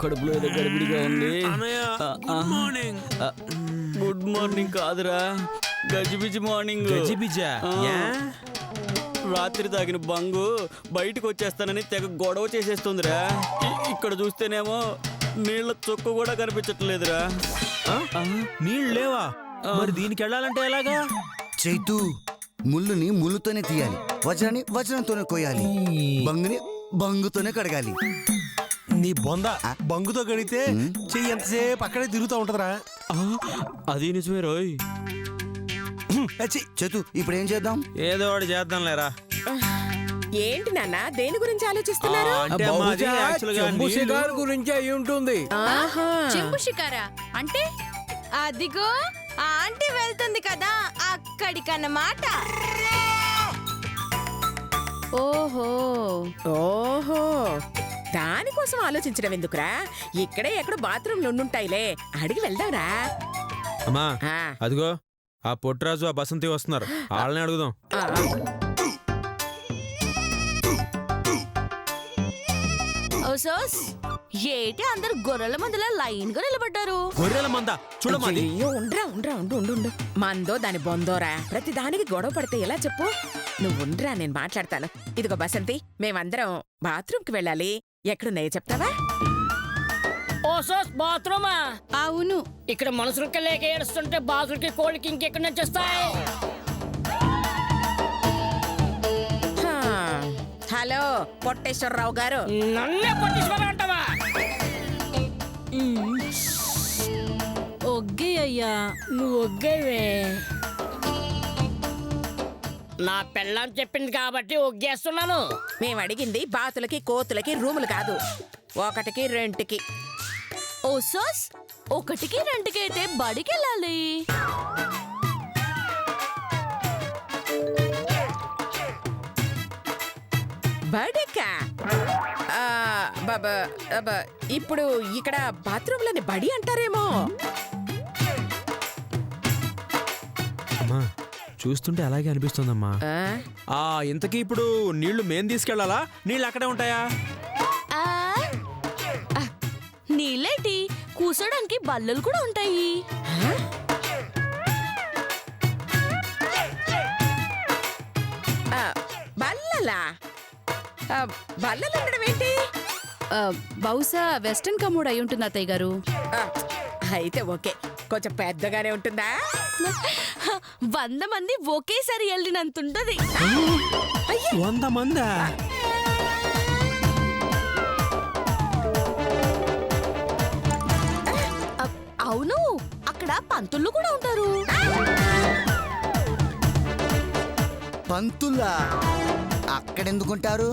కడుపులో ఏదో గడిబిడిగా ఉంది. గుడ్ మార్నింగ్ కాదురా, గజిబిజి మార్నింగ్. గజిబిజా? రాత్రి తాగిన బంగు బయటకు వచ్చేస్తానని తెగ గొడవ చేసేస్తుందిరా. ఇక్కడ చూస్తేనేమో నీళ్ళ చుక్క కూడా కనిపించట్లేదురా. నీళ్ళు లేవా? మరి దీనికి వెళ్ళాలంటే ఎలాగా? చైతు, ముళ్ళుని ముళ్ళుతోనే తీయాలి, వజ్రాన్ని వజ్రంతోనే కోయాలి, బంగుని బంగుతోనే కడగాలి. నీ బొంద బంగుతో కడిగితే చెయ్యి ఎంతసేపు అక్కడే తిరుగుతూ ఉంటదిరా. అది నిజమే రోయ్. చైతు, ఇప్పుడు ఏం చేద్దాం? ఏదో ఒకటి చేద్దాం లేరా. ఏంటి నాన్న, దేని గురించి ఆలోచిస్తున్నారు? చెంబు షికారు గురించి అయి ఉంటుంది. చెంబు షికారా అంటే? అదిగో ఆంటీ వెళ్తుంది కదా అక్కడికన్నమాట. ఓహో ఓహో, దానికోసం ఆలోచించడం ఎందుకురా? ఇక్కడే ఎక్కడ బాత్రూమ్లు ఉండుంటాయిలే, అడిగి వెళ్దాంరా. అమ్మా అదిగో ఆ పొట్రాజు ఆ బసంతి వస్తున్నారు, వాళ్ళని అడుగుదాం. ఏటి అందరు గొర్రెల మందులా లైన్ గా నిలబడ్డారు? గొర్రెల మంద చూడమది. ఉండ్రా మందో దాని బొందోరా, ప్రతి దానికి గొడవ పడితే ఎలా చెప్పు? నువ్వు ఉండ్రా, నేను మాట్లాడతాను. ఇదిగో బసంతి, మేమందరం బాత్రూమ్ కి వెళ్ళాలి, ఎక్కడున్నాయో చెప్తావా? బాత్రూమా? అవును. ఇక్కడ మనుషులకి లేక ఏడుస్తుంటే బాత్రూమ్కి కోళ్ళకి ఇంకెక్కడి నుంచి వస్తాయి? హలో పొట్టేశ్వరరావు గారు. నన్నే పొట్టేశ్వరరావు అంటావా? ఒగ్గే అయ్యా, నువ్వు ఒగ్గేవే. నా పెళ్ళాం చెప్పింది కాబట్టి ఒగ్గేస్తున్నాను. మేము అడిగింది బాతులకి కోతులకి రూములు కాదు, ఒకటికి రెంట్కి. ఒకటికి రెండుకి అయితే బడికి వెళ్ళాలి. బడికా? ఇప్పుడు ఇక్కడ బాత్రూంలని బడి అంటారేమో. అమ్మా చూస్తుంటే అలాగే అనిపిస్తుందమ్మా. ఇంతకీ ఇప్పుడు నీళ్లు మేం తీసుకెళ్లాలా, నీళ్ళు అక్కడే ఉంటాయా? నీళ్ళేటి, కూర్చోడానికి బల్లలు కూడా ఉంటాయి. బల్లలా? బల్లలు ఉండడం ఏంటి? బహుశా వెస్టర్న్ కమోడ్ అయి ఉంటుంది అత్తయ్య గారు. అయితే ఓకే, కొంచెం పెద్దగానే ఉంటుందా? 100 మంది ఒకేసారి వెళ్ళినంతుంటది. 100 మందా? అవును, అక్కడ పంతులు కూడా ఉంటారు. పంతులా? అక్కడెందుకుంటారు?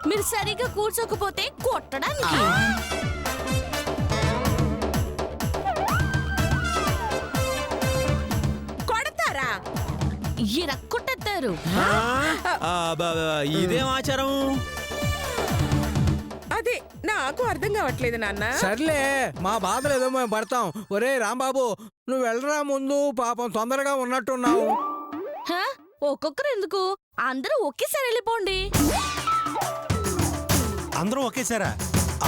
మీరు సరిగ్గా కూర్చోకపోతే కొట్టడానికి. కొడతారా? ఇరక్కొట్టేస్తారు. ఇదేం ఆచారం? అదే నాకు అర్థం కావట్లేదు నాన్న. సర్లే, మా బాధలు ఏదో మేము పడతాం. ఒరే రాంబాబు, నువ్వు వెళ్ళరా ముందు, పాపం తొందరగా ఉన్నట్టున్నావు. ఒక్కొక్కరు ఎందుకు, అందరూ ఒకేసారి వెళ్ళిపోండి. అందరం ఒకేసారా?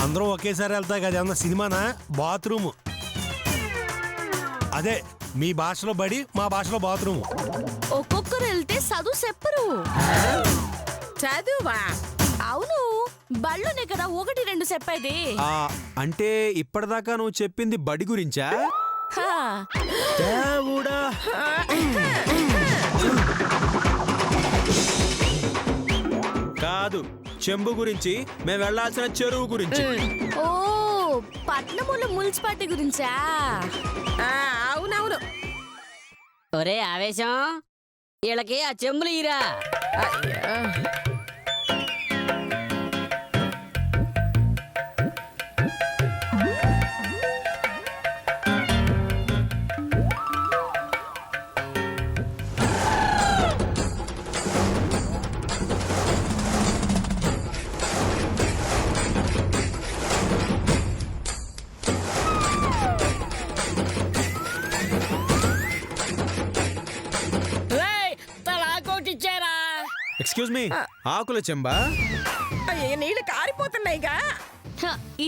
అందరం ఒకేసారి వెళ్తా కదా, ఏమన్నా సినిమానా? బాత్రూము అదే, మీ భాషలో బడి, మా భాషలో బాత్రూము. ఒక్కొక్కరు వెళ్తే చదువు చెప్పరు. చదువా? అవును, బళ్ళునే కదా 1, 2 చెప్పేది. అంటే ఇప్పటిదాకా నువ్వు చెప్పింది బడి గురించా? దేవుడా! కాదు, చెంబు గురించి, మేము వెళ్లాల్సిన చెరువు గురించి. ఓ, పట్నముల మున్సిపాలిటీ గురించా? అవునవును. ఒరే ఆవేశం, వీళ్ళకి ఆ చెంబులు ఈరా. ఎక్స్క్యూజ్ మీ, ఆకుల చెంబా? నీళ్ళు కారిపోతున్నాయిగా.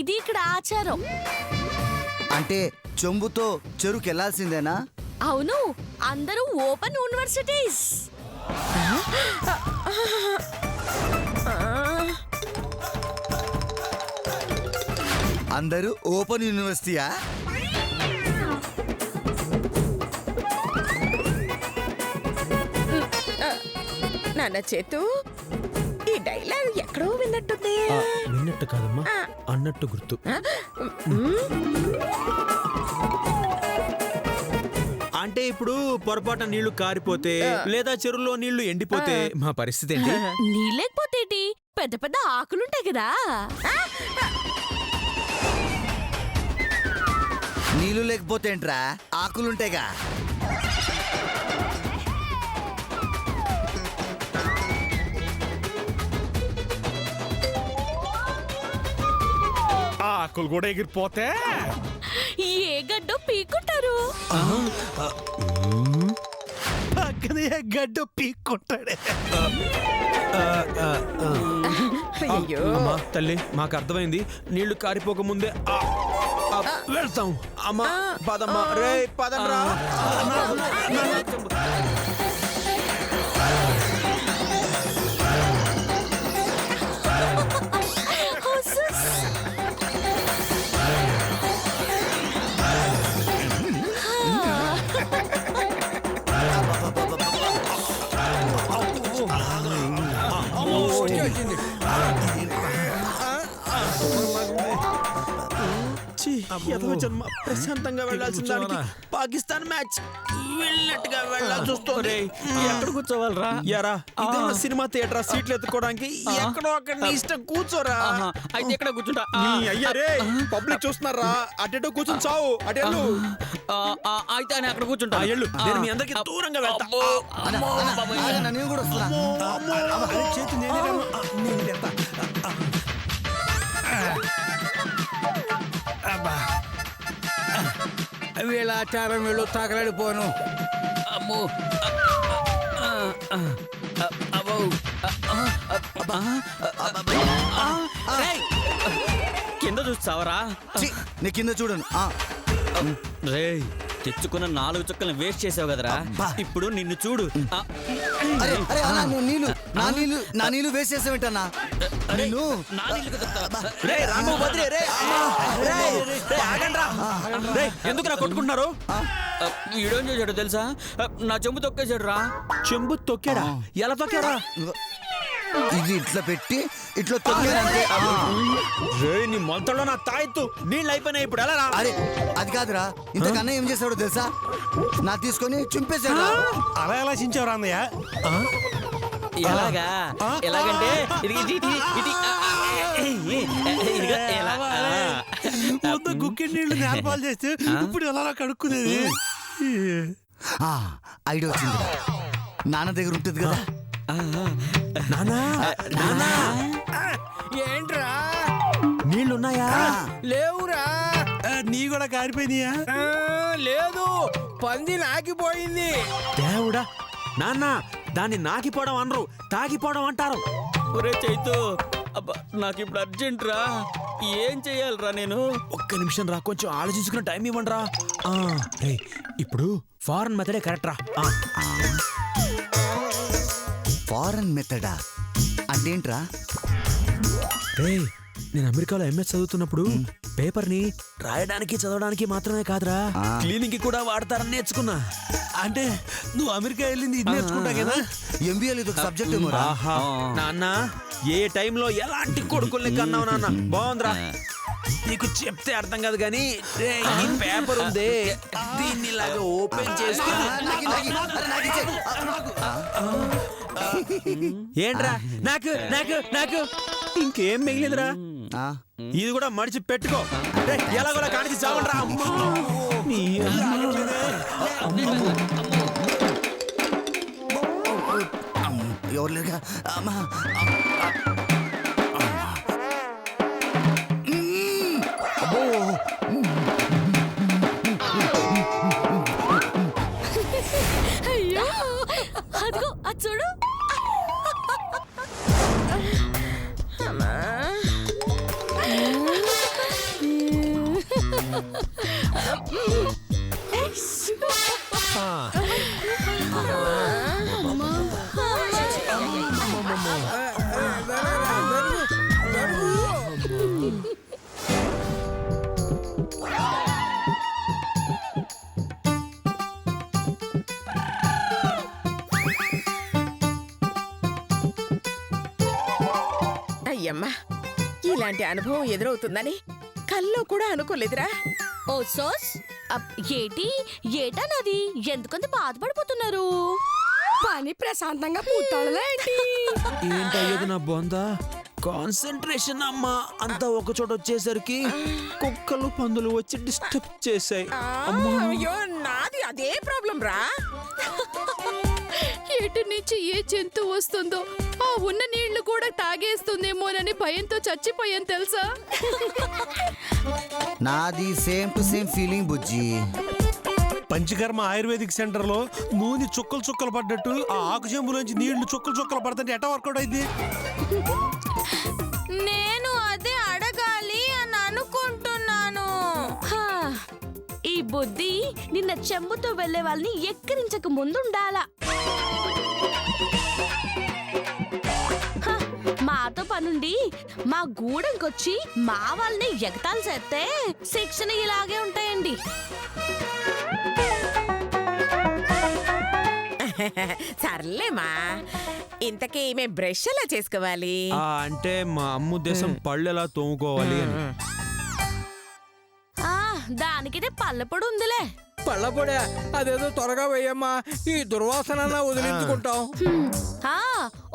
ఇది ఇక్కడ ఆచారం. అంటే చెంబుతో చెరుకు వెళ్లాల్సిందేనా? అవును, అందరూ ఓపెన్ యూనివర్సిటీస్. అందరూ ఓపెన్ యూనివర్సిటీయా? నాన్న చేతు, ఈ డైలాగ్ ఎక్కడో విన్నట్టుంది. విన్నట్టు కాదమ్మా, అన్నట్టు గుర్తు. అంటే ఇప్పుడు పొరపాటున నీళ్లు కారిపోతే లేదా చెరువులో నీళ్లు ఎండిపోతే మా పరిస్థితి ఏంటి? నీళ్ళేకపోతే పెద్ద పెద్ద ఆకులుంటాయి కదా. నీళ్లు లేకపోతే ఏంట్రా, ఆకులుంటేగా. ఆకులు కూడా ఎగిరిపోతే ఏ గడ్డో పీక్కుంటారు. పక్కనే గడ్డ పీక్కుంటాడే. అయ్యో, అమ్మా తల్లి, మాకు అర్థమైంది. నీళ్లు కారిపోక ముందే వెళ్తాం. అమ్మా పదమ్మా, రే పదరా. జన్మ ప్రశాంతంగా వెళ్ళాల్సిన దానికి పాకిస్తాన్ మ్యాచ్ వెళ్ళినట్టుగా వెళ్ళాల్సి వస్తుంది. ఎక్కడ కూర్చోవాలరా? యారా, ఇదేమన్నా సినిమా థియేటర్, సీట్లు ఎత్తుకోవడానికి ఎక్కడో అక్కడ నీ ఇష్టం కూర్చోరా. అయితే ఎక్కడ కూర్చుంటా? నీ అయ్యారే, పబ్లిక్ చూస్తున్నారా? అటెటో కూర్చొని చావు. అటెళ్ళు. అయితే నేను అక్కడ కూర్చుంటా. ఎళ్ళు, నేను మీ అందరికి దూరంగా వెళ్తా. నేను కూడా వస్తున్నా. చేతి నేను వెళ్తా. వీళ్ళ ఆచారం వీళ్ళు తగలడిపోను. అమ్మో, అబ్బో, రేయ్, కింద చూస్తావరా? ఛీ, నీ కింద చూడను. రే, తెచ్చుకున్న 4 చుక్కలను వేస్ట్ చేసావు కదరా. ఇప్పుడు నిన్ను చూడు. అరే అరే అన్నా, నువ్వు నా నీళ్ళు వేస్ట్ చేసావేంటన్నా? నిన్ను నా నీళ్ళు కదుపుతావా? రే రాము, వదిలే రే. ఎందుకు నా కొట్టుకుంటున్నారు? వీడేం చేశాడు తెలుసా? నా చెంబు తొక్కేశాడు రా. చెంబు తొక్కాడా? ఎలా తొక్కారా? ఇది ఇట్లా పెట్టి ఇట్లా తొక్కానంటే. నీ మొంతలో నా తాయెత్తు నీళ్ళు అయిపోయినాయి. ఇప్పుడు ఎలా రా? అరే అది కాదురా, ఇంతకన్నా ఏం చేశాడో తెలుసా? నా తీసుకొని చింపేశాడు. అలా ఎలా చించావురా అన్నయ్య? ఎలాగా? ఎలాగంటే మొత్తం గుక్కెడి నీళ్లు నేర్పాలు చేస్తే ఇప్పుడు ఎలా కడుక్కునేది? ఐడియా వచ్చింది. నాన్న దగ్గర ఉంటుంది కదా. ఏంట్రా, నీళ్లున్నాయా? లేవురా. నీ కూడా కారిపోయినాయా? లేదు, పంది నాకిపోయింది. దేవుడా, నాన్న దాన్ని నాకిపోవడం అనరు, తాగిపోవడం అంటారు. ఒరే చైతు, అబ్బా నాకు ఇప్పుడు అర్జెంట్ రా. ఏం చెయ్యాలరా నేను? ఒక్క నిమిషం రా, కొంచెం ఆలోచించుకున్న టైం ఇవ్వండి రా. ఇప్పుడు ఫారెన్ మెథడే కరెక్ట్ రా. ఫారెన్ మెథడా అంటే ఏంట్రా? రే, నేను అమెరికాలో ఎంఎస్ చదువుతున్నప్పుడు పేపర్ ని రాయడానికి చదవడానికి మాత్రమే కాదురా, క్లీనింగ్ కి కూడా వాడతారని నేర్చుకున్నా. అంటే నువ్వు అమెరికా వెళ్ళింది ఇది నేర్చుకుంటా కదా? ఎంబీఏ ఇది ఒక సబ్జెక్ట్ ఏమో రా. ఆహా, నాన్న ఏ టైంలో ఎలాంటి కొడుకుల్ని కన్నావు నాన్న. బాగుందిరా. నీకు చెప్తే అర్థం కాదు కానీ ఈ పేపర్ ఉంది, దీన్ని ఇలాగా ఓపెన్ చేసుకుని ఏంట్రా నాకు నాకు నాకు ఇంకేం మిగిలిందిరా. ఇది కూడా మడిచి పెట్టుకో. ఎలాగోలా కాడికి చావండ్రా. ఎవరు లేక అమ్మా. అయ్యో, అదిగో అది చూడు. అమ్మా. అయ్యమ్మా, ఇలాంటి అనుభవం ఎదురవుతుందని కల్లో కూడా అనుకోలేదురా. ఓ సోస్ ఏటి ఏటన్నది ఎందుకంత బాధపడిపోతున్నారు? పని ప్రశాంతంగా పూర్తవలే ఏంటి? ఏంటయ్యేది నా బొంద? కాన్సంట్రేషన్ అమ్మా అంతా ఒక చోట వచ్చేసరికి కుక్కలు పందులు వచ్చి డిస్టర్బ్ చేశాయి. అయ్యో, నాది అదే ప్రాబ్లం రా. ఎటు నుంచి ఏ జంతువు వస్తుందో ఆ ఉన్న నీళ్లు కూడా తాగేస్తుందేమోనని భయంతో చచ్చిపోయాను తెలుసా? నాది same to same feeling Bujji. Panchakarma ayurvedic centre లో నూనె చుక్కలు చుక్కలు పడ్డట్టు ఆ ఆకు చెంబులోంచి నీళ్లు చుక్కలు చుక్కలు పడుతుంటే ఎట్లా వర్కౌట్ అయింది? నేను అదే అడగాలి అని అనుకుంటున్నాను. ఈ బుద్ధి నిన్న చెంబుతో వెళ్లే వాళ్ళని ఎక్కిరించక ముందుండాలా. మాతో పనుండి మా గూడెంకొచ్చి మా వాళ్ళని ఎగతాలు చేస్తే శిక్షణ ఇలాగే ఉంటాయండి. సర్లేమా, ఇంతకీ మేము బ్రష్ ఎలా చేసుకోవాలి? అంటే మా అమ్మ ఉద్దేశం పళ్ళు ఎలా తోముకోవాలి అని. దానికిదే పల్లపొడి ఉందిలే. పళ్ళపొడే అదేదో త్వరగా వేయమ్మా, ఈ దుర్వాసన వదిలించుకుంటాం.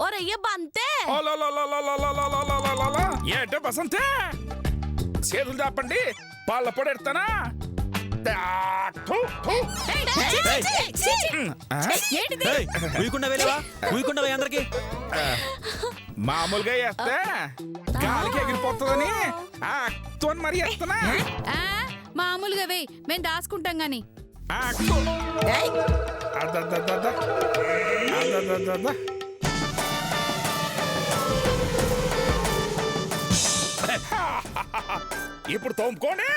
ఓరయ్య బంతే ఏంటో బసంతే చేతులు తప్పండి, పాల పొడెడతానా? అందరికి మామూలుగా వేస్తే గాలికి ఎగిరిపోతుందని మరి వేస్తానా? మామూలుగా వేయ్, మేము దాచుకుంటాం గాని. ఇప్పుడు తోముకోండి.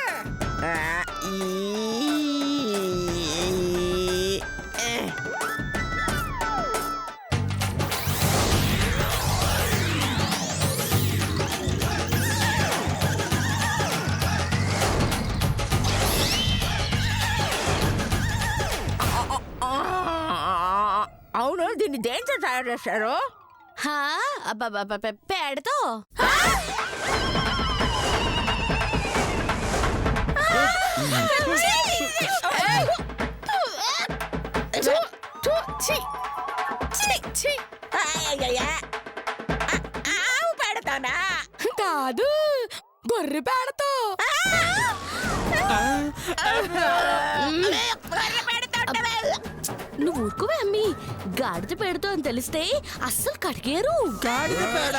అవును, దీన్ని దేంతో తయారు చేశారు? పేడతో. ఆవు పెడతానా? కాదు, గొర్రె పేడతో. నువ్వు ఊరుకోవే అమ్మి, గాడిద పేడతో అని తెలిస్తే అస్సలు కడిగేరు. గాడిద పేడ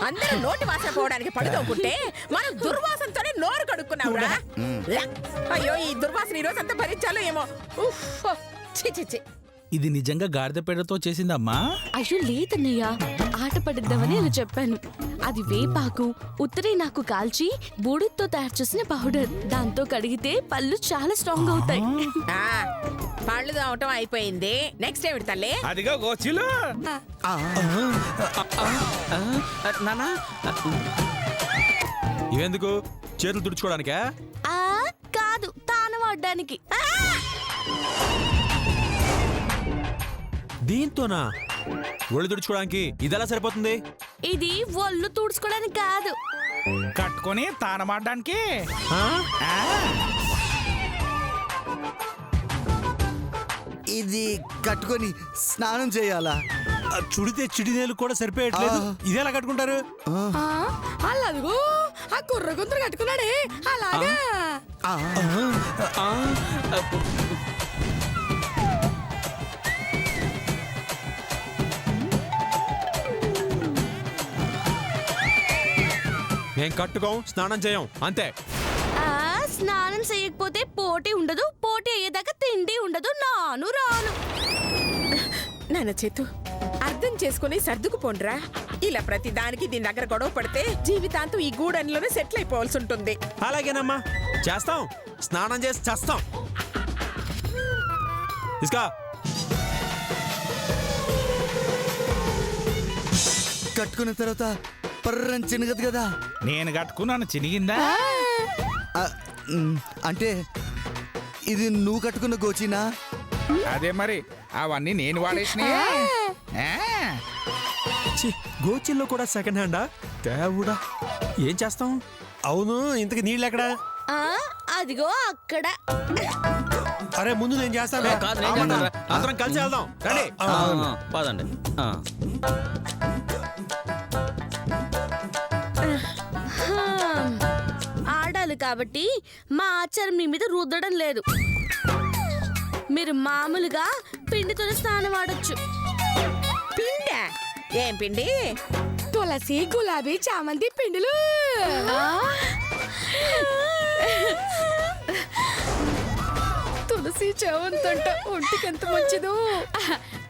అందరూ నోటి వాసన పోవడానికి పడుతోకుంటే మనం దుర్వాసనతోనే నోరు కడుక్కున్నావురా. అయ్యో, ఈ దుర్వాసన ఈ రోజు అంతా భరించాలో ఏమో. ఇది నిజంగా గాడిద పేడతో చేసిందమ్మా? అయ్యో లేదన్నయ్య, ఆట పడిద్దామని అలా చెప్పాను. అది వేపాకు ఉత్తరే నాకు కాల్చి బూడితో తయారు చేసిన పౌడర్. దాంతో కడిగితే పళ్ళు చాలా స్ట్రాంగ్ అవుతాయి. పళ్ళు తోమటం అయిపోయింది, నెక్స్ట్ ఏమిటి తల్లి? అదిగో గోచిలు. నానా, ఇవెందుకు? చేతులు తుడుచుకోవడానికా? కాదు, తానం ఆడడానికి. దీంతోనా? ఒళ్ళు తుడుచుకోవడానికి ఇదెలా సరిపోతుంది? ఇది ఒళ్ళు తుడుచుకోవడానికి కాదు, కట్టుకొని తానమాడడానికి. ఇది కట్టుకొని స్నానం చేయాలా? చుడితే చిడినేలు కూడా సరిపోయట్లేదు, ఇదేలా కట్టుకుంటారు? అల్లదిగో ఆ కుర్ర గుంతులు కట్టుకున్నాడే అలాగా. మేం కట్టుకోం, స్నానం చేయం, అంతే. స్నానం చేయకపోతే పోటీ ఉండదు, పోటీ అయ్యేదాకా తిండి ఉండదు, నాను రాను. నాన్న చేతు అర్థం చేసుకుని సర్దుకుపోండ్రా. ఇలా ప్రతి దానికి దీని దగ్గర గొడవ పడితే జీవితాంతం ఈ గూడెంలోనే సెటిల్ అయిపోవాల్సి ఉంటుంది. అలాగేనమ్మా, చేస్తాం. స్నానం చేసి చేస్తాం. ఇస్కా కట్టుకున్న తర్వాత పర్రని చిన్నగదు కదా. నేను కట్టుకున్నాను, చినిగిందా? అంటే ఇది నువ్వు కట్టుకున్న గోచినా? అదే మరి, అవన్నీ నేను వాడేసిన. గోచిల్లో కూడా సెకండ్ హ్యాండా? దేవుడా, ఏం చేస్తాం? అవును, ఇంతకి నీళ్ళు ఎక్కడా? అదిగో అక్కడ. అరే ముందు నేను చేస్తాను. అందరం కలిసి వెళ్దాం, రండి. పదండి. ఆడాలి కాబట్టి మా ఆచారం మీ మీద రుద్దడం లేదు. మీరు మామూలుగా పిండితోనే స్నానం ఆడొచ్చు. పిండా? ఏం పిండి? తులసి, గులాబీ, చామంతి పిండిలు. తులసి చావంతంట, ఒంటికి ఎంత మంచిదో.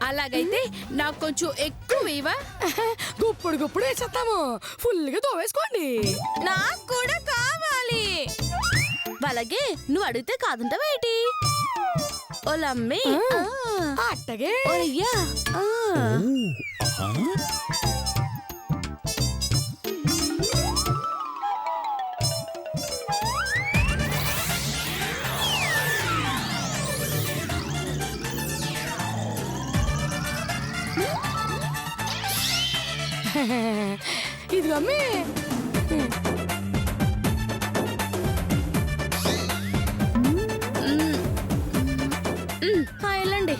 అలాగైతే నాకు కొంచెం ఎక్కువ ఇవా. గుప్పుడు గుప్పుడు వేసేస్తాము. ఫుల్గా తోవేసుకోండి. నాకు కూడా కావాలి. అలాగే నువ్వు అడిగితే కాదుంటావేటి? ఓలమ్మి అట్టగే. ఓయ్యా ఇదిగో అమ్మి. వెళ్ళండి.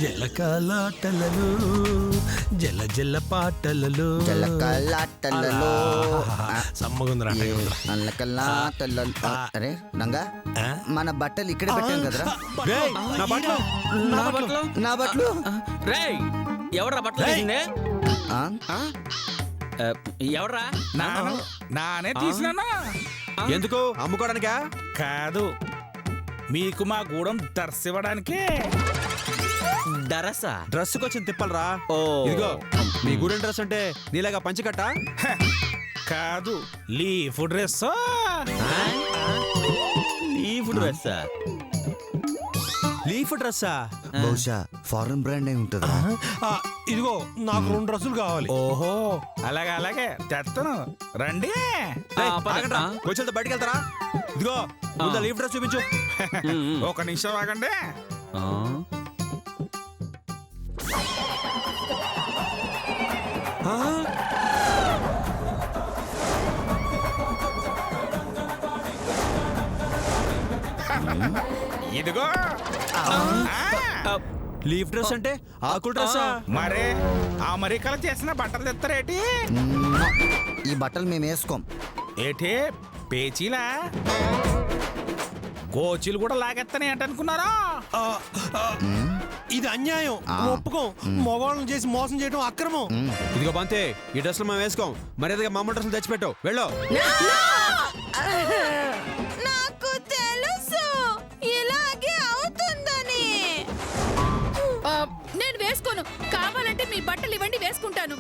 జలకాలాటలలో జల జల పాటలలో జలకాలాటలలో సమ్మగుందిరా. అరే రంగా, మన బట్టలు ఇక్కడే పెట్టాం కదరా. రేయ్, నా బట్టలు. నా బట్టలు రేయ్, ఎవడ్రా బట్టలు వేసింది? ఎవడ్రా? నానే తీసినానా? ఎందుకు, అమ్ముకోవడానికా? కాదు, మీకు మా గూడెం దర్శివ్వడానికే. డరసా? డ్రెస్ కొంచెం తిప్పలరా. ఓ, ఇదిగో, మీ గూడెం డ్రెస్ అంటే నీలాగా పంచికట్ట? కాదు, leaf dress. Leaf dress? Leaf డ్రెస్సా? బహుశా ఫారెన్ బ్రాండ్ అయి ఉంటుందా? ఇదిగో, నాకు 2 డ్రెస్సులు కావాలి. ఓహో, అలాగే అలాగే తెస్తాను, రండి. కొంచెం బయటికి వెళ్తారా? ఇదిగో, ముందు లీఫ్ డ్రెస్ చూపించు. ఒక నిమిషం ఆగండి. ఇదిగో. లీఫ్ డ్రెస్ అంటే ఆకుల డ్రెస్సా? మరే అమెరికాలో చేసిన బట్టలు తెస్తారేటి? ఈ బట్టలు మేము వేసుకోం. ఏటే పేచీలా? కోచీలు కూడా లాగెత్తనే అంటనుకున్నారా? ఇది అన్యాయం, ఒప్పుకోం. మగవాళ్ళని చేసి మోసం చేయడం అక్రమం. ఇదిగో బంతే, ఈ డ్రెస్లు మేము వేసుకోం. మర్యాదగా మామూలు డ్రెస్లు తెచ్చిపెట్టావు, వెళ్ళు. నాకు తెలుసు ఇలాగే అవుతుందని. నేను వేసుకోను. కావాలంటే మీ బట్టలు ఇవ్వండి, వేసుకుంటాను.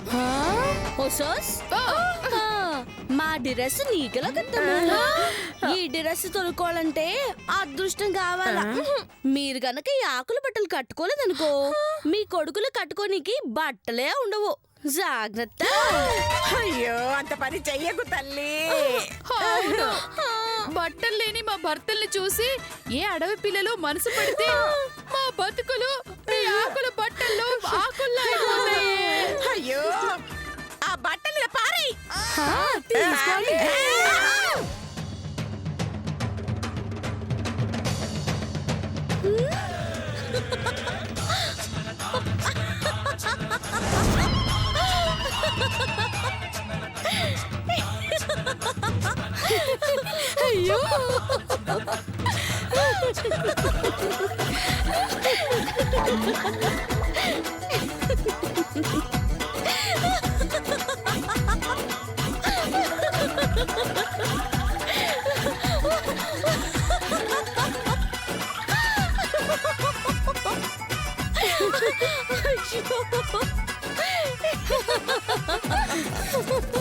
మా డ్రెస్ నీకెలా కట్టము? ఈ డ్రెస్ తొలుకోవాలంటే అదృష్టం కావాలా? మీరు గనక ఈ ఆకుల బట్టలు కట్టుకోలేదనుకో, మీ కొడుకులు కట్టుకోనికి బట్టలే ఉండవు. జాగ్రత్త. అయ్యో, అంత పని చెయ్యకు తల్లి. అవును. బట్టలు లేని మా భర్తల్ని చూసి ఏ అడవి పిల్లలు మనసు పెడితే మా బతుకులు మీ ఆకుల బట్టల్లో ఆకుల్లా అయిపోతాయి. అయ్యో, ఆ బట్టలు పారి. అయ్యో.